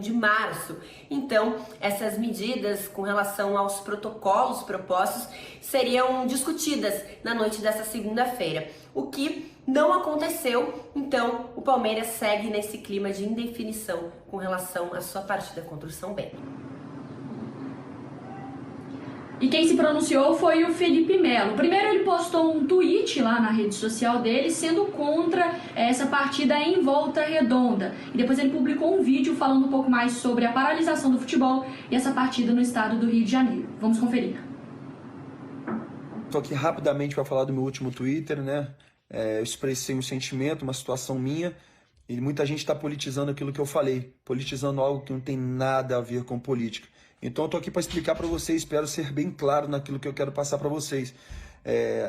de março. Então, essas medidas com relação aos protocolos propostos seriam discutidas na noite dessa segunda-feira, o que não aconteceu. Então, o Palmeiras segue nesse clima de indefinição com relação à sua partida contra o São Bento. E quem se pronunciou foi o Felipe Melo. Primeiro ele postou um tweet lá na rede social dele sendo contra essa partida em Volta Redonda. E depois ele publicou um vídeo falando um pouco mais sobre a paralisação do futebol e essa partida no estado do Rio de Janeiro. Vamos conferir. Estou aqui rapidamente para falar do meu último Twitter, né? Eu expressei um sentimento, uma situação minha, e muita gente está politizando aquilo que eu falei, politizando algo que não tem nada a ver com política. Então eu estou aqui para explicar para vocês, espero ser bem claro naquilo que eu quero passar para vocês.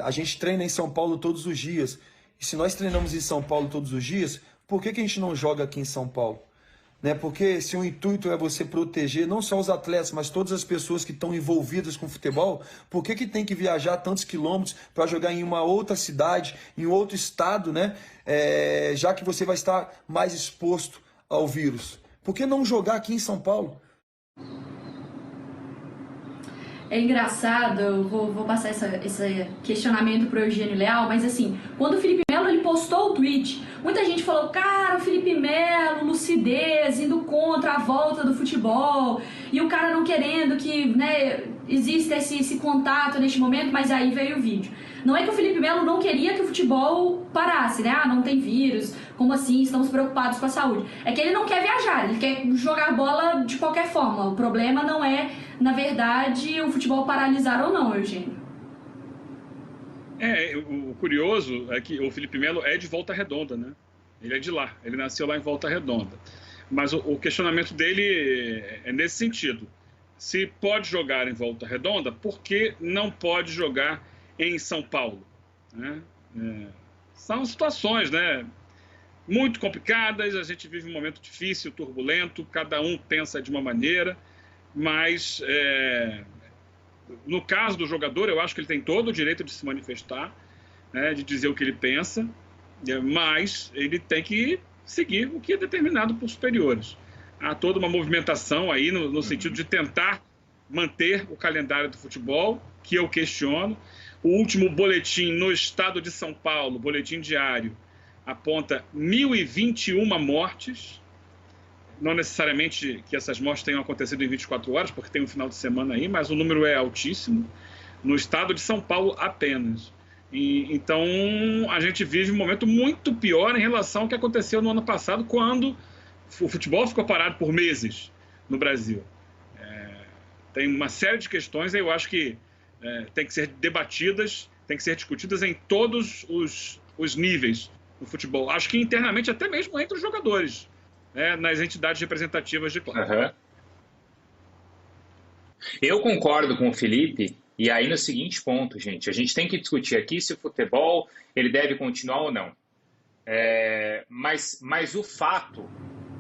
A gente treina em São Paulo todos os dias, e se nós treinamos em São Paulo todos os dias, por que a gente não joga aqui em São Paulo? Né? Porque se o intuito é você proteger não só os atletas, mas todas as pessoas que estão envolvidas com futebol, por que tem que viajar tantos quilômetros para jogar em uma outra cidade, em outro estado, né? Já que você vai estar mais exposto ao vírus? Por que não jogar aqui em São Paulo? É engraçado, eu vou passar esse questionamento para o Eugênio Leal, mas assim, quando o Felipe Melo ele postou o tweet, muita gente falou, cara, o Felipe Melo, lucidez, indo contra a volta do futebol, e o cara não querendo que, né, exista esse contato neste momento, mas aí veio o vídeo. Não é que o Felipe Melo não queria que o futebol parasse, né? Ah, não tem vírus, como assim? Estamos preocupados com a saúde. É que ele não quer viajar, ele quer jogar bola de qualquer forma. O problema não é, na verdade, o futebol paralisar ou não, Eugênio. O curioso é que o Felipe Melo é de Volta Redonda, né? Ele é de lá, ele nasceu lá em Volta Redonda. Mas o questionamento dele é nesse sentido. Se pode jogar em Volta Redonda, por que não pode jogar em São Paulo? Né? São situações, né, muito complicadas, a gente vive um momento difícil, turbulento, cada um pensa de uma maneira, mas no caso do jogador, eu acho que ele tem todo o direito de se manifestar, né, de dizer o que ele pensa, mas ele tem que seguir o que é determinado por superiores. Há toda uma movimentação aí no sentido de tentar manter o calendário do futebol, que eu questiono. O último boletim no estado de São Paulo, boletim diário, aponta 1.021 mortes. Não necessariamente que essas mortes tenham acontecido em 24 horas, porque tem um final de semana aí, mas o número é altíssimo. No estado de São Paulo apenas. Então, a gente vive um momento muito pior em relação ao que aconteceu no ano passado, quando o futebol ficou parado por meses no Brasil. Tem uma série de questões, eu acho que tem que ser debatidas, tem que ser discutidas em todos os níveis do futebol. Acho que internamente, até mesmo entre os jogadores, né, nas entidades representativas de clube. Uhum. Eu concordo com o Felipe, e aí no seguinte ponto, gente, a gente tem que discutir aqui se o futebol ele deve continuar ou não. Mas o fato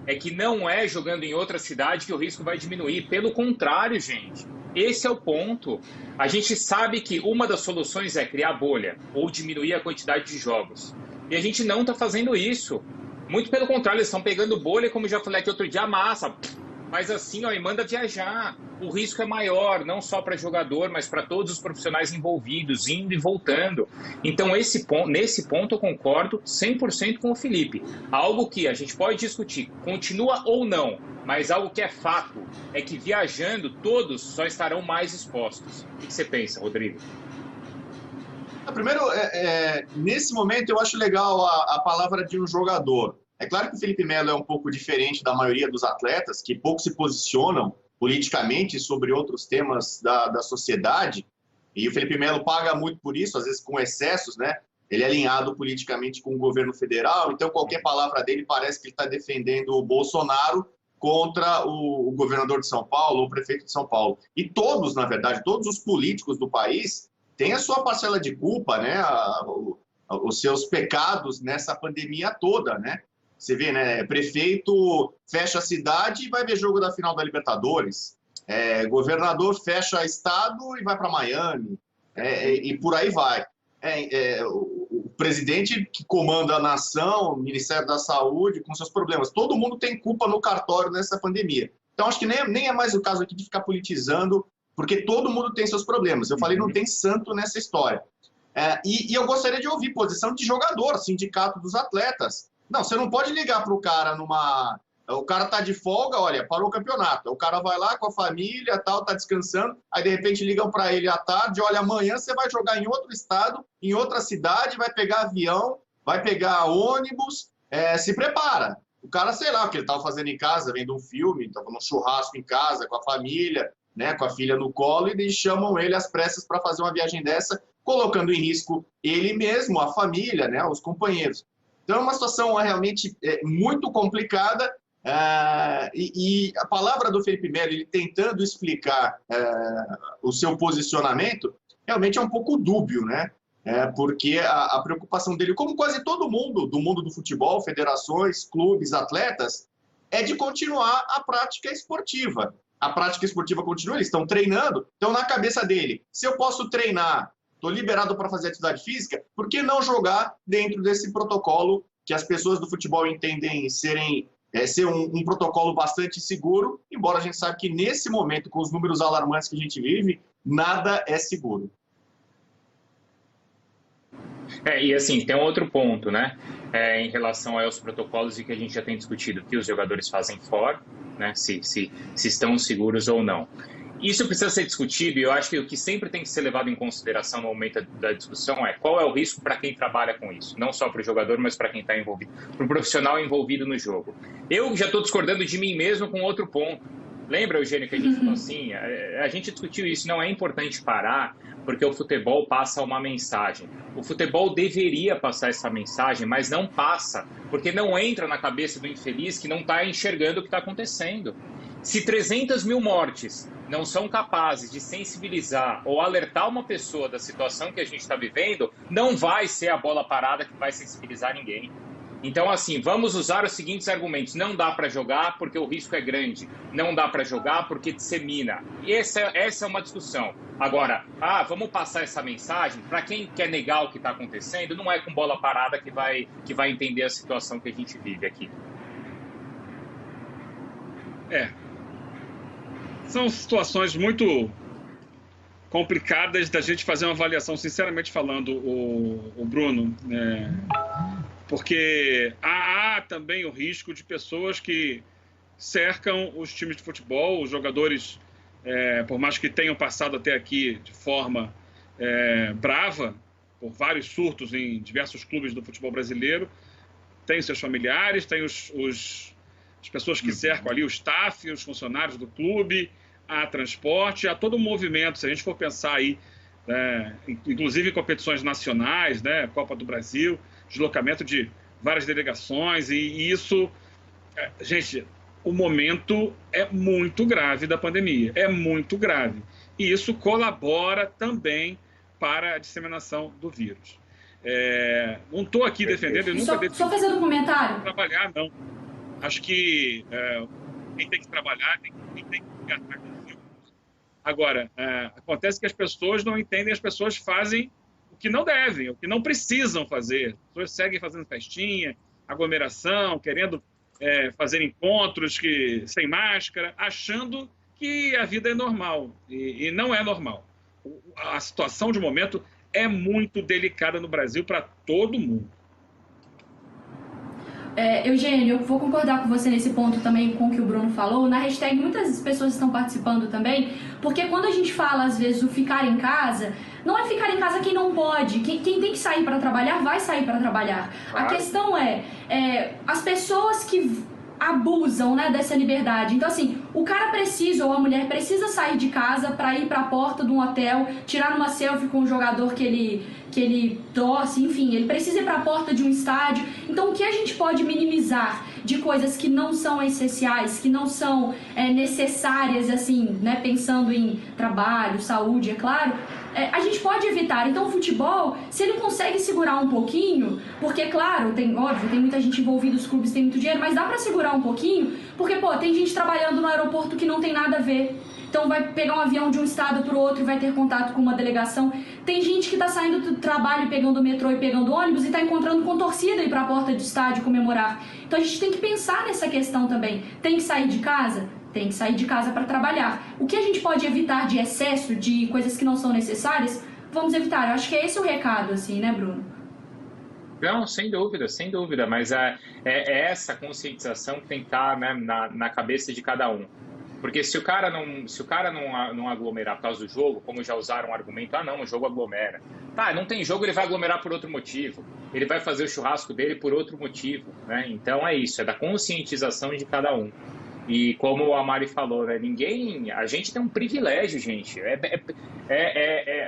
é que não é jogando em outra cidade que o risco vai diminuir. Pelo contrário, gente. Esse é o ponto. A gente sabe que uma das soluções é criar bolha ou diminuir a quantidade de jogos. E a gente não está fazendo isso. Muito pelo contrário, eles estão pegando bolha, como já falei aqui outro dia, massa. Mas assim, ó, e manda viajar. O risco é maior, não só para jogador, mas para todos os profissionais envolvidos, indo e voltando. Então, nesse ponto eu concordo 100% com o Felipe. Algo que a gente pode discutir, continua ou não, mas algo que é fato, é que viajando todos só estarão mais expostos. O que você pensa, Rodrigo? Primeiro, nesse momento eu acho legal a palavra de um jogador. É claro que o Felipe Melo é um pouco diferente da maioria dos atletas, que pouco se posicionam politicamente sobre outros temas da sociedade, e o Felipe Melo paga muito por isso, às vezes com excessos, né? Ele é alinhado politicamente com o governo federal, então qualquer palavra dele parece que ele está defendendo o Bolsonaro contra o governador de São Paulo, o prefeito de São Paulo. E todos, na verdade, todos os políticos do país têm a sua parcela de culpa, né? Os seus pecados nessa pandemia toda, né? Você vê, né? Prefeito fecha a cidade e vai ver jogo da final da Libertadores. Governador fecha estado e vai para Miami. E por aí vai. O presidente que comanda a nação, o Ministério da Saúde, com seus problemas. Todo mundo tem culpa no cartório nessa pandemia. Então, acho que nem é mais o caso aqui de ficar politizando, porque todo mundo tem seus problemas. Eu falei, não tem santo nessa história. E eu gostaria de ouvir posição de jogador, sindicato dos atletas. Não, você não pode ligar para o cara numa... O cara tá de folga, olha, parou o campeonato. O cara vai lá com a família, tal, tá descansando. Aí, de repente, ligam para ele à tarde. Olha, amanhã você vai jogar em outro estado, em outra cidade, vai pegar avião, vai pegar ônibus. Se prepara. O cara, sei lá, o que ele tava fazendo em casa, vendo um filme, tava num churrasco em casa, com a família, né, com a filha no colo, e eles chamam ele às pressas para fazer uma viagem dessa, colocando em risco ele mesmo, a família, né, os companheiros. Então, é uma situação realmente muito complicada. E a palavra do Felipe Melo, ele tentando explicar o seu posicionamento, realmente é um pouco dúbio, né? Porque a preocupação dele, como quase todo mundo do mundo do futebol, federações, clubes, atletas, é de continuar a prática esportiva. A prática esportiva continua, eles estão treinando, então na cabeça dele, se eu posso treinar, estou liberado para fazer atividade física, por que não jogar dentro desse protocolo que as pessoas do futebol entendem ser um protocolo bastante seguro, embora a gente saiba que nesse momento, com os números alarmantes que a gente vive, nada é seguro. E assim, tem um outro ponto, né? Em relação aos protocolos e que a gente já tem discutido, que os jogadores fazem fora, né? Se estão seguros ou não. Isso precisa ser discutido e eu acho que o que sempre tem que ser levado em consideração no momento da discussão é qual é o risco para quem trabalha com isso. Não só para o jogador, mas para quem está envolvido, para o profissional envolvido no jogo. Eu já estou discordando de mim mesmo com outro ponto. Lembra, Eugênio, que a gente falou assim? A gente discutiu isso, não é importante parar porque o futebol passa uma mensagem. O futebol deveria passar essa mensagem, mas não passa, porque não entra na cabeça do infeliz que não está enxergando o que está acontecendo. Se 300 mil mortes não são capazes de sensibilizar ou alertar uma pessoa da situação que a gente está vivendo, não vai ser a bola parada que vai sensibilizar ninguém. Então, assim, vamos usar os seguintes argumentos. Não dá para jogar porque o risco é grande. Não dá para jogar porque dissemina. E essa é uma discussão. Agora, vamos passar essa mensagem. Para quem quer negar o que está acontecendo, não é com bola parada que vai entender a situação que a gente vive aqui. São situações muito complicadas da gente fazer uma avaliação, sinceramente falando, o Bruno, porque há também o risco de pessoas que cercam os times de futebol, os jogadores, por mais que tenham passado até aqui de forma brava, por vários surtos em diversos clubes do futebol brasileiro, tem seus familiares, tem as pessoas que cercam ali, o staff, os funcionários do clube, há transporte, há todo um movimento. Se a gente for pensar aí, inclusive em competições nacionais, né, Copa do Brasil, deslocamento de várias delegações, e isso, gente, o momento é muito grave da pandemia, é muito grave. E isso colabora também para a disseminação do vírus. Não estou aqui defendendo, eu nunca defendi. Só fazendo um comentário. Trabalhar, não. Acho que quem tem que trabalhar, quem tem que ficar atrás do vírus. Agora, acontece que as pessoas não entendem, as pessoas fazem o que não devem, o que não precisam fazer. As pessoas seguem fazendo festinha, aglomeração, querendo fazer encontros sem máscara, achando que a vida é normal. E não é normal. A situação de momento é muito delicada no Brasil para todo mundo. Eugênio, eu vou concordar com você nesse ponto também com o que o Bruno falou. Na hashtag muitas pessoas estão participando também, porque quando a gente fala às vezes o ficar em casa, não é ficar em casa quem não pode, quem tem que sair para trabalhar vai sair para trabalhar. Claro. A questão as pessoas que abusam, né, dessa liberdade. Então, assim, o cara precisa, ou a mulher precisa sair de casa para ir para a porta de um hotel, tirar uma selfie com o jogador que ele torce, enfim, ele precisa ir para a porta de um estádio. Então, o que a gente pode minimizar de coisas que não são essenciais, que não são necessárias, assim, né, pensando em trabalho, saúde, é claro, a gente pode evitar. Então, o futebol, se ele consegue segurar um pouquinho, porque, claro, tem muita gente envolvida, os clubes têm muito dinheiro, mas dá para segurar um pouquinho, porque, tem gente trabalhando no aeroporto que não tem nada a ver. então vai pegar um avião de um estado para o outro e vai ter contato com uma delegação. Tem gente que está saindo do trabalho, pegando o metrô e pegando ônibus e está encontrando com torcida ir para a porta de estádio comemorar. Então a gente tem que pensar nessa questão também. Tem que sair de casa? Tem que sair de casa para trabalhar. O que a gente pode evitar de excesso, de coisas que não são necessárias, vamos evitar. Eu acho que é esse o recado, assim, né, Bruno? Não, sem dúvida, mas é essa conscientização que tem que estar, né, na cabeça de cada um. Porque se o cara não aglomerar por causa do jogo, como já usaram o argumento, não, o jogo aglomera. Tá, não tem jogo, ele vai aglomerar por outro motivo. Ele vai fazer o churrasco dele por outro motivo, né? Então é isso, é da conscientização de cada um. E como a Mari falou, né, a gente tem um privilégio, gente.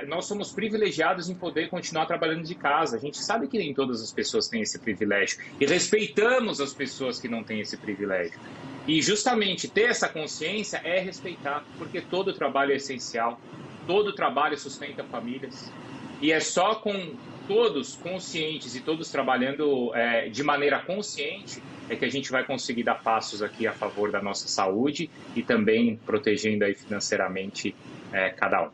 Nós somos privilegiados em poder continuar trabalhando de casa. A gente sabe que nem todas as pessoas têm esse privilégio. E respeitamos as pessoas que não têm esse privilégio. E justamente ter essa consciência é respeitar, porque todo trabalho é essencial, todo trabalho sustenta famílias. E é só com todos conscientes e todos trabalhando de maneira consciente é que a gente vai conseguir dar passos aqui a favor da nossa saúde e também protegendo aí financeiramente cada um.